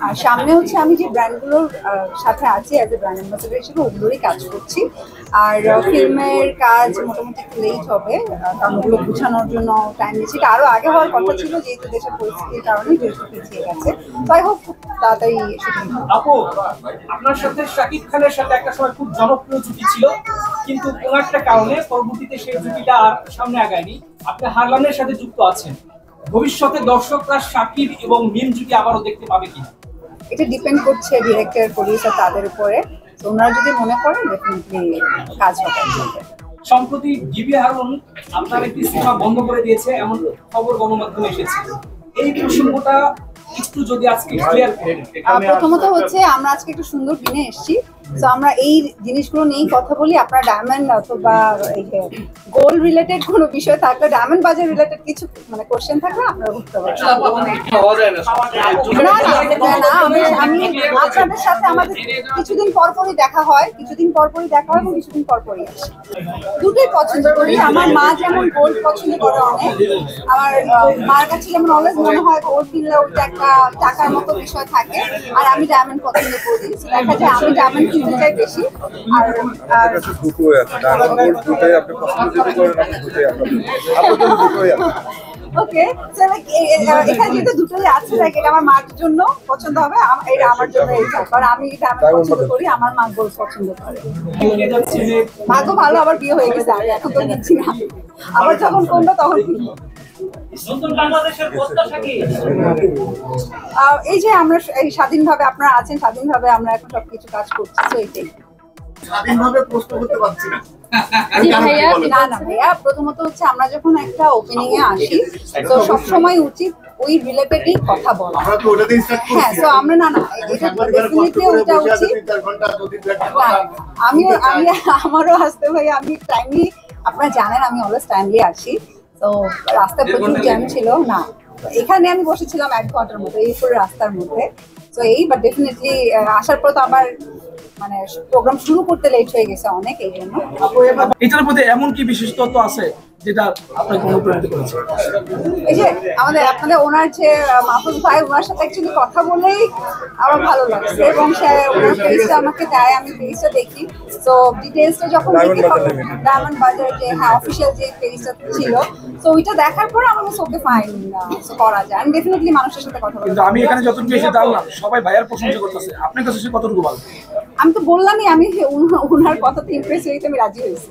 আর সামনে হচ্ছে আমি যে ব্র্যান্ডগুলোর সাথে আছি অ্যাজ এ ব্র্যান্ড অ্যাম্বাসেডর হিসেবে ওগুলোরই কাজ করছি। আর ফিল্মের কাজ মোটামুটি একটু লেট হবে, কারণ ওগুলো গুছানোর জন্য টাইম নিচ্ছে। এটা আরো আগে হওয়ার কথা ছিল, যেহেতু দেশের পরিস্থিতির কারণে যেহেতু পিছিয়ে গেছে। তো আই হোপ তাড়াতাড়ি শুটিং। আপু, আপনার সাথে শাকিব খানের সাথে একটা সময় খুব জনপ্রিয় জুটি ছিল, কিন্তু কোনো একটা কারণে পরবর্তীতে সেই জুটিটা আর সামনে আগায়নি। আপনি হারলানের সাথে যুক্ত আছেন, ভবিষ্যতে দর্শকরা শাকিব এবং মিম জুটি আবারও দেখতে পাবে কিনা? এটা ডিপেন্ড করছে ডিরেক্টর, প্রডিউসার তাদের উপরে। তো ওনারা যদি মনে করেন ডেফিনেটলি কাজ হবে। সম্প্রতি ডিবি হারুন আপনার একটি সিনেমা বন্ধ করে দিয়েছে এমন খবর গণমাধ্যমে এসেছে, এই প্রসঙ্গটা একটু যদি আজকে ক্লিয়ার করেন। প্রথমত হচ্ছে আমরা আজকে একটু সুন্দর দিনে এসেছি, তো আমরা এই জিনিসগুলো নিয়েই কথা বলি। আপনার ডায়মন্ড অথবা এই যে গোল্ড রিলেটেড কোনো বিষয় থাকলে, ডায়মন্ড বাজার রিলেটেড কিছু মানে কোশ্চেন থাকলে আপনারা উঠতে পারেন। না, আমি আপনাদের সাথে আমাদের কিছুদিন পরপরই দেখা হয়, এবং কিছুদিন পরপরই আসি। দুটোই পছন্দ করি। আমার মা যেমন গোল্ড পছন্দ করে অনেক, আমার মার কাছে যেমন অলওয়েজ মনে হয় গোল্ড কিনলে ওটা একটা টাকার মতো বিষয় থাকে, আর আমি ডায়মন্ড পছন্দ করি। দেখা যায় আমি ডায়মন্ড কিনতে চাই বেশি। আর দুটোই আছে, ডায়মন্ড গোল্ড দুটোই আপনি পছন্দ যদি করেন, আপনি দুটোই আপনাদের দুটোই আছে। ওকে, এখানে যেহেতু দুটোই আছে, লাইক এটা আমার মার জন্য পছন্দ হবে, এটা আমার জন্য এই থাকবে। কারণ আমি ডায়মন্ড পছন্দ করি, আমার মা গোল্ড পছন্দ করে। ভাগ্য ভালো, আবার বিয়ে হয়ে গেছে, আমি এখন তো নিচ্ছি না, আবার যখন কমবে তখন কিনবো। নতুন বাংলাদেশের প্রত্যাশা কি? এই যে আমরা এই স্বাধীনভাবে, আপনারা আছেন স্বাধীনভাবে, আমরা এখন সবকিছু কাজ করছি, তো এইটাই। স্বাধীনভাবে প্রশ্ন করতে পারছি না। না ভাইয়া, প্রথমত হচ্ছে আমরা যখন একটা ওপেনিং এ আসি, তো সবসময় উচিত ওই রিলেটেডই কথা বলা। আমরা তো ওটাতেই স্টার্ট করছি। হ্যাঁ, তো আমরা না এটা ডেফিনেটলি ওটা উচিত। আমি আমারও আসতে ভাই, আমি টাইমলি, আপনারা জানেন আমি অলওয়েজ টাইমলি আসি। তো রাস্তায় প্রচুর জ্যাম ছিল না, এখানে আমি বসেছিলাম 1 ঘন্টার মতো এই পুরো রাস্তার মধ্যে। তো এই বাট ডেফিনেটলি আসার পর তো আবার মানে প্রোগ্রাম শুরু করতে লেট হয়ে গেছে অনেক, এই জন্য। এটার মধ্যে এমন কি বিশেষ তথ্য আছে যেটা আপনাকে অনুপ্রাণিত করেছে? এই যে আপনাদের ওনার যে মাহফুজ ভাই, ওনার সাথে অ্যাকচুয়ালি কথা বলেই আমার ভালো লাগছে, এবং সে ওনার পেজটা আমাকে দেয়, আমি পেজটা দেখি। তো ডিটেইলসটা যখন দেখি, ডায়মন্ড বাজার যে অফিসিয়াল যে পেজটা ছিল, তো ওইটা দেখার পর আমার কাছে ওকে ফাইন করা যায়। আমি ডেফিনেটলি মানুষের সাথে কথা বলতে। কিন্তু আমি এখানে যতটুকু এসে জানলাম সবাই ভাইয়ার প্রশংসা করতেছে, আপনার কাছে সে কতটুকু ভালো? আমি তো বললামই, আমি ওনার কথাতে ইমপ্রেস হয়েছে, আমি রাজি হয়েছি।